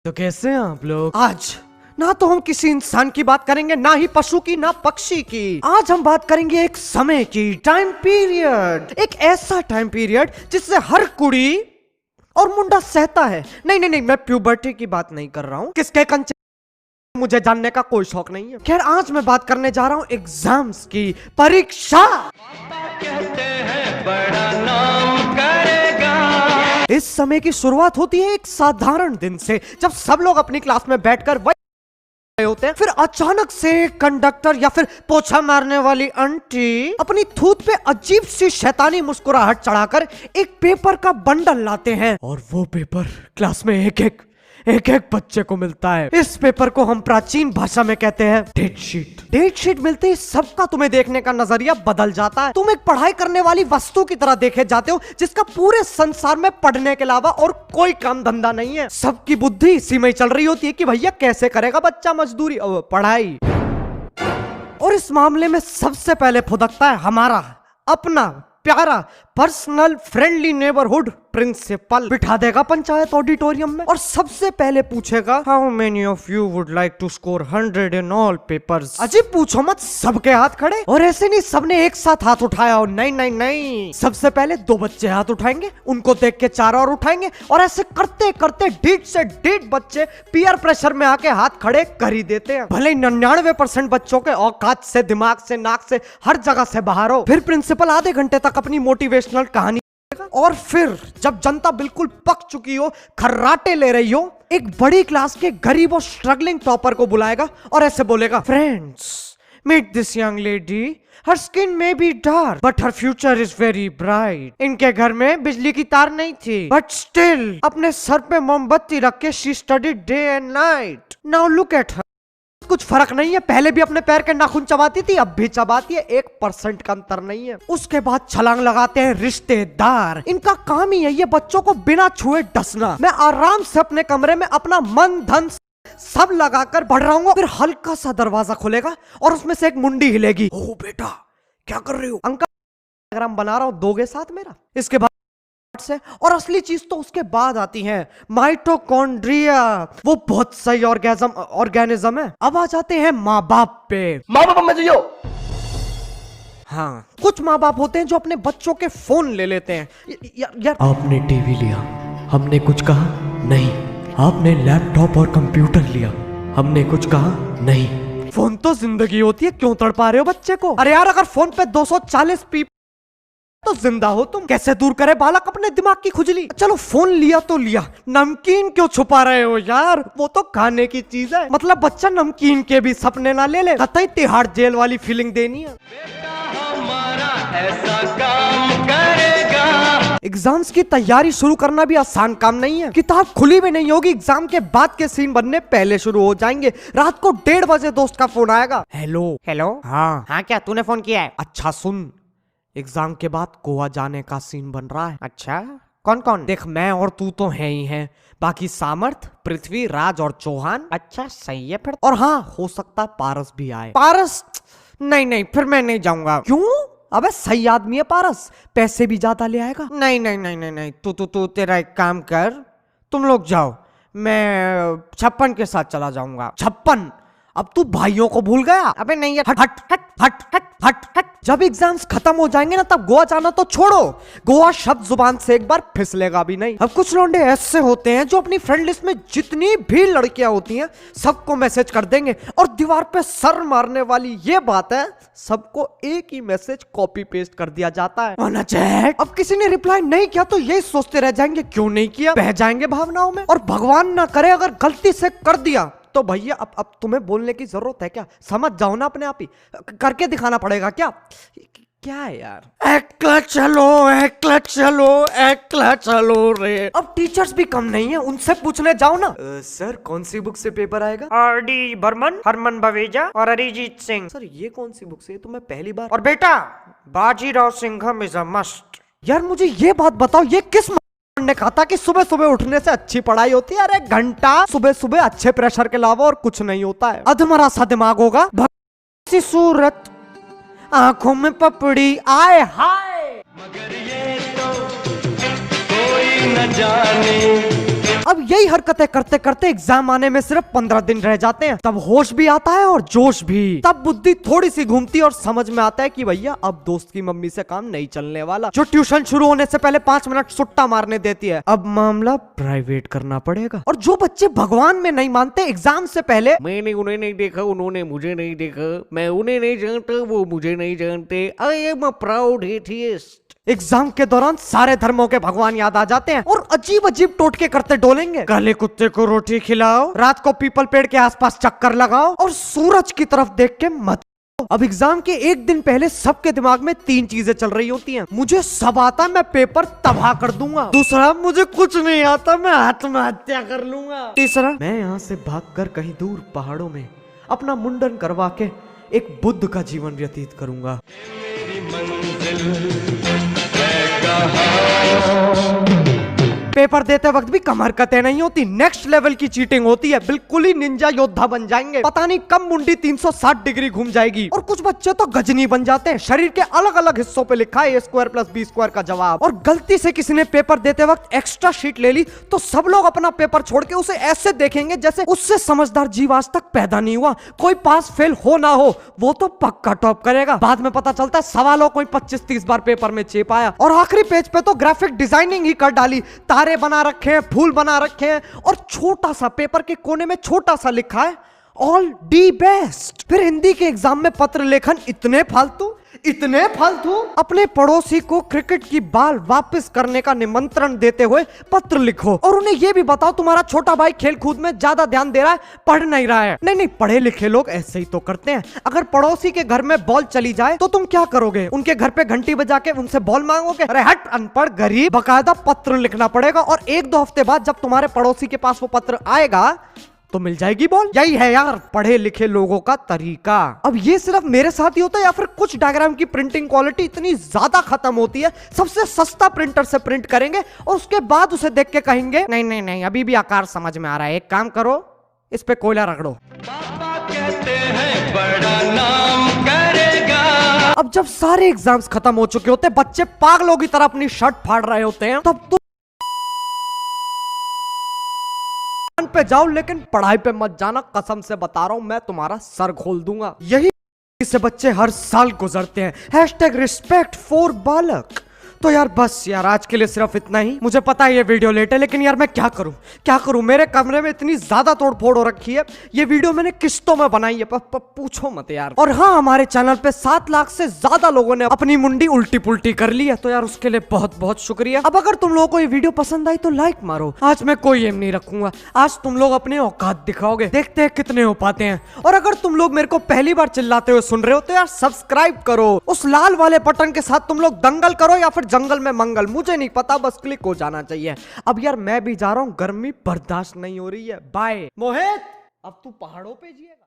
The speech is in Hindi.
तो कैसे हैं आप लोग? आज ना तो हम किसी इंसान की बात करेंगे, ना ही पशु की, ना पक्षी की। आज हम बात करेंगे एक समय की, टाइम पीरियड। एक ऐसा टाइम पीरियड जिससे हर कुड़ी और मुंडा सहता है। नहीं नहीं नहीं, मैं प्यूबर्टी की बात नहीं कर रहा हूँ। किसके कंचे मुझे जानने का कोई शौक नहीं है। खैर, आज मैं बात करने जा रहा हूँ एग्जाम्स की, परीक्षा। कहते हैं बड़ा नाम करेगा। इस समय की शुरुआत होती है एक साधारण दिन से, जब सब लोग अपनी क्लास में बैठकर होते हैं। फिर अचानक से कंडक्टर या फिर पोछा मारने वाली आंटी अपनी थूत पे अजीब सी शैतानी मुस्कुराहट चढ़ाकर एक पेपर का बंडल लाते हैं, और वो पेपर क्लास में एक एक बच्चे को मिलता है। इस पेपर को हम प्राचीन भाषा में कहते हैं डेट शीट। डेट शीट मिलते ही सबका तुम्हें देखने का नजरिया बदल जाता है। तुम एक पढ़ाई करने वाली वस्तु की तरह देखे जाते हो, जिसका पूरे संसार में पढ़ने के अलावा और कोई काम धंधा नहीं है। सबकी बुद्धि इसी में चल रही होती है कि भैया कैसे करेगा बच्चा मजदूरी पढ़ाई। और इस मामले में सबसे पहले फुदकता है हमारा अपना प्यारा पर्सनल फ्रेंडली नेबरहुड प्रिंसिपल। बिठा देगा पंचायत ऑडिटोरियम में और सबसे पहले पूछेगा, how many of you would like to score 100 in all papers. अजीब पूछो मत, सबके हाथ खड़े। और ऐसे नहीं सबने एक साथ हाथ उठाया हो, नहीं नहीं नहीं, सबसे पहले 2 बच्चे हाथ उठाएंगे, उनको देख के 4 और उठाएंगे, और ऐसे करते करते 1.5 से 1.5 बच्चे पीयर प्रेशर में आके हाथ खड़े कर ही देते हैं। भले 99% बच्चों के औकात से, दिमाग से, नाक से, हर जगह से बाहर हो। फिर प्रिंसिपल आधे घंटे तक अपनी मोटिवेशनल कहानी, और फिर जब जनता बिल्कुल पक चुकी हो, खर्राटे ले रही हो, एक बड़ी क्लास के गरीब और स्ट्रगलिंग टॉपर को बुलाएगा और ऐसे बोलेगा, friends, meet this young lady, her skin may be dark but her future is very bright. इनके घर में बिजली की तार नहीं थी, बट स्टिल अपने सर पे मोमबत्ती रख के she studied day and night. Now look at her. कुछ फर्क नहीं है, पहले भी अपने पैर के नाखून चबाती थी, अब भी चबाती है, 1% का अंतर नहीं है। उसके बाद छलांग लगाते हैं रिश्तेदार। इनका काम ही है ये बच्चों को बिना छुए डसना। मैं आराम से अपने कमरे में अपना मन धन सब लगाकर बढ़ रहा हूँ, फिर हल्का सा दरवाजा खुलेगा और उसमें से एक मुंडी हिलेगी। ओ बेटा, क्या कर रहे हो? अंकल, डायग्राम बना रहा हूँ, दोगे साथ मेरा? इसके बाद से, और असली चीज तो उसके बाद आती है, माइटोकॉन्ड्रिया। वो बहुत सही ऑर्गेनिज्म है। अब आ जाते हैं माँ बाप पे। माँ बाप में जो हाँ, कुछ माँ बाप होते हैं जो अपने बच्चों के फोन ले लेते हैं। यार आपने टीवी लिया, हमने कुछ कहा नहीं। आपने लैपटॉप और कंप्यूटर लिया, हमने कुछ कहा नहीं। फोन तो जिंदगी होती है, क्यों तड़पा रहे हो बच्चे को? अरे यार, अगर फोन पे 240 पी तो जिंदा हो तुम। कैसे दूर करे बालक अपने दिमाग की खुजली? चलो फोन लिया तो लिया, नमकीन क्यों छुपा रहे हो यार? वो तो खाने की चीज है। मतलब बच्चा नमकीन के भी सपने ना ले ले, कतई तिहाड़ जेल वाली फीलिंग देनी है। हमारा ऐसा काम करेगा। एग्जाम्स की तैयारी शुरू करना भी आसान काम नहीं है। किताब खुली भी नहीं होगी, एग्जाम के बाद के सीन बनने पहले शुरू हो जाएंगे। रात को 1:30 बजे दोस्त का फोन आएगा, हेलो हेलो, हाँ क्या तूने फोन किया है? अच्छा सुन, एग्जाम के बाद गोवा जाने का सीन बन रहा है। अच्छा, कौन कौन? देख, मैं और तू तो है ही हैं, बाकी सामर्थ, पृथ्वी, राज और चौहान। अच्छा सही है फिर। और हाँ, हो सकता है पारस भी आए। पारस? नहीं नहीं, फिर मैं नहीं जाऊंगा। क्यों? अबे सही आदमी है पारस, पैसे भी ज्यादा ले आएगा। नहीं नहीं नहीं नहीं नहीं, तू तेरा एक काम कर, तुम लोग जाओ, मैं 56 के साथ चला जाऊंगा। 56? अब तू भाइयों को भूल गया? अबे नहीं यार, हट हट हट हट हट हट हट। जब एग्जाम्स खत्म हो जाएंगे ना, तब गोवा जाना तो छोड़ो, गोवा शब्द जुबान से एक बार फिसलेगा भी नहीं। अब कुछ लौंडे ऐसे होते हैं जो अपनी फ्रेंड लिस्ट में जितनी भी लड़कियां होती हैं सबको मैसेज कर देंगे, और दीवार पे सर मारने वाली ये बात है, सबको एक ही मैसेज कॉपी पेस्ट कर दिया जाता है। अब किसी ने रिप्लाई नहीं किया तो ये सोचते रह जाएंगे क्यों नहीं किया, बह जाएंगे भावनाओं में। और भगवान ना करे अगर गलती से कर दिया तो भैया अब तुम्हें बोलने की जरूरत है क्या? समझ जाओ ना अपने आप ही, करके दिखाना पड़ेगा क्या? क्या है यार? एकला चलो एकला चलो एकला चलो रे। अब टीचर्स भी कम नहीं है, उनसे पूछने जाओ ना। सर कौन सी बुक से पेपर आएगा? आर.डी. बर्मन, हरमन बवेजा और अरिजीत सिंह। सर ये कौन सी बुक से? तो मैं पहली बार। और बेटा, Bajirao Singham is a must. यार मुझे ये बात बताओ, ये किस ने कहा था कि सुबह सुबह उठने से अच्छी पढ़ाई होती है? अरे घंटा सुबह सुबह अच्छे प्रेशर के अलावा और कुछ नहीं होता है। अधमरा सा दिमाग होगा, सी सूरत, आंखों में पपड़ी, आए हाय, मगर ये तो कोई न जाने। अब यही हरकतें करते करते एग्जाम आने में सिर्फ 15 दिन रह जाते हैं। तब होश भी आता है और जोश भी। तब बुद्धि थोड़ी सी घूमती है और समझ में आता है कि भैया अब दोस्त की मम्मी से काम नहीं चलने वाला, जो ट्यूशन शुरू होने से पहले 5 मिनट सुट्टा मारने देती है। अब मामला प्राइवेट करना पड़ेगा। और जो बच्चे भगवान में नहीं मानते, एग्जाम से पहले मैंने उन्हें नहीं देखा, उन्होंने मुझे नहीं देखा, मैं उन्हें नहीं जानता, वो मुझे नहीं जानते, I am a proud atheist. Exam के दौरान सारे धर्मों के भगवान याद आ जाते हैं और अजीब अजीब टोटके करते डोलेंगे। काले कुत्ते को रोटी खिलाओ, रात को पीपल पेड़ के आसपास चक्कर लगाओ और सूरज की तरफ देख के मत। अब एग्जाम के एक दिन पहले सबके दिमाग में 3 चीजें चल रही होती हैं। मुझे सब आता, मैं पेपर तबाह कर दूंगा। दूसरा, मुझे कुछ नहीं आता, मैं आत्महत्या कर लूंगा। तीसरा, मैं यहाँ से भागकर कहीं दूर पहाड़ों में अपना मुंडन करवा के एक बुद्ध का जीवन व्यतीत करूंगा। पेपर देते वक्त भी कम हरकतें नहीं होती, नेक्स्ट लेवल की चीटिंग होती है। बिल्कुल ही निंजा योद्धा बन जाएंगे। पता नहीं कब मुंडी 360 डिग्री घूम जाएगी। और कुछ बच्चे तो गजनी बन जाते हैं। शरीर के अलग अलग हिस्सों पे लिखा है A² + B² का जवाब। और गलती से किसी ने पेपर देते वक्त एक्स्ट्रा शीट ले ली तो सब लोग अपना पेपर छोड़ के उसे ऐसे देखेंगे जैसे उससे समझदार जीव आज तक पैदा नहीं हुआ। कोई पास फेल हो ना हो, वो तो पक्का टॉप करेगा। बाद में पता चलता है सवालों कोई 25-30 बार पेपर में चेप आया। और आखिरी पेज पे तो ग्राफिक डिजाइनिंग ही कर डाली, तारे बना रखे हैं, फूल बना रखे हैं और छोटा सा पेपर के कोने में छोटा सा लिखा है ऑल दी बेस्ट। फिर हिंदी के एग्जाम में पत्र लेखन इतने फालतू अपने पड़ोसी को क्रिकेट की बॉल वापस करने का निमंत्रण देते हुए पत्र लिखो और उन्हें यह भी बताओ तुम्हारा छोटा भाई खेल कूद में ज्यादा ध्यान दे रहा है, पढ़ नहीं रहा है। नहीं, पढ़े लिखे लोग ऐसे ही तो करते हैं। अगर पड़ोसी के घर में बॉल चली जाए तो तुम क्या करोगे? उनके घर पे घंटी बजा के उनसे बॉल मांगोगे? अरे हट अनपढ़ गरीब, बकायदा पत्र लिखना पड़ेगा और 1-2 हफ्ते बाद जब तुम्हारे पड़ोसी के पास वो पत्र आएगा तो मिल जाएगी बॉल। यही है यार पढ़े लिखे लोगों का तरीका। अब ये सिर्फ मेरे साथ ही होता है या फिर कुछ डायग्राम की प्रिंटिंग क्वालिटी इतनी ज्यादा खत्म होती है, सबसे सस्ता प्रिंटर से प्रिंट करेंगे और उसके बाद उसे देख के कहेंगे नहीं अभी भी आकार समझ में आ रहा है, एक काम करो इस पे कोयला रगड़ो। पापा कहते हैं बड़ा नाम करेगा। अब जब सारे एग्जाम्स खत्म हो चुके होते, बच्चे पागलों की तरह अपनी शर्ट फाड़ रहे होते हैं, तब तो पे जाओ लेकिन पढ़ाई पे मत जाना, कसम से बता रहा हूं मैं तुम्हारा सर खोल दूंगा। यही से बच्चे हर साल गुजरते हैं। #respect for बालक। तो यार बस यार आज के लिए सिर्फ इतना ही। मुझे पता है ये वीडियो लेट है लेकिन यार मैं क्या करूं। मेरे कमरे में इतनी ज्यादा तोड़फोड़ हो रखी है। ये वीडियो मैंने किस्तों में बनाई है, पूछो मत यार। और हाँ, हमारे चैनल पे 7 लाख से ज्यादा लोगों ने अपनी मुंडी उल्टी पुल्टी कर ली है, तो यार उसके लिए बहुत बहुत शुक्रिया। अब अगर तुम लोगों को ये वीडियो पसंद आई तो लाइक मारो। आज मैं कोई एम नहीं रखूंगा, आज तुम लोग अपने औकात दिखाओगे, देखते हैं कितने हो पाते हैं। और अगर तुम लोग मेरे को पहली बार चिल्लाते हुए सुन रहे हो तो यार सब्सक्राइब करो। उस लाल वाले बटन के साथ तुम लोग दंगल करो या फिर जंगल में मंगल, मुझे नहीं पता, बस क्लिक हो जाना चाहिए। अब यार मैं भी जा रहा हूं, गर्मी बर्दाश्त नहीं हो रही है। बाय। मोहित अब तू पहाड़ों पे जिएगा।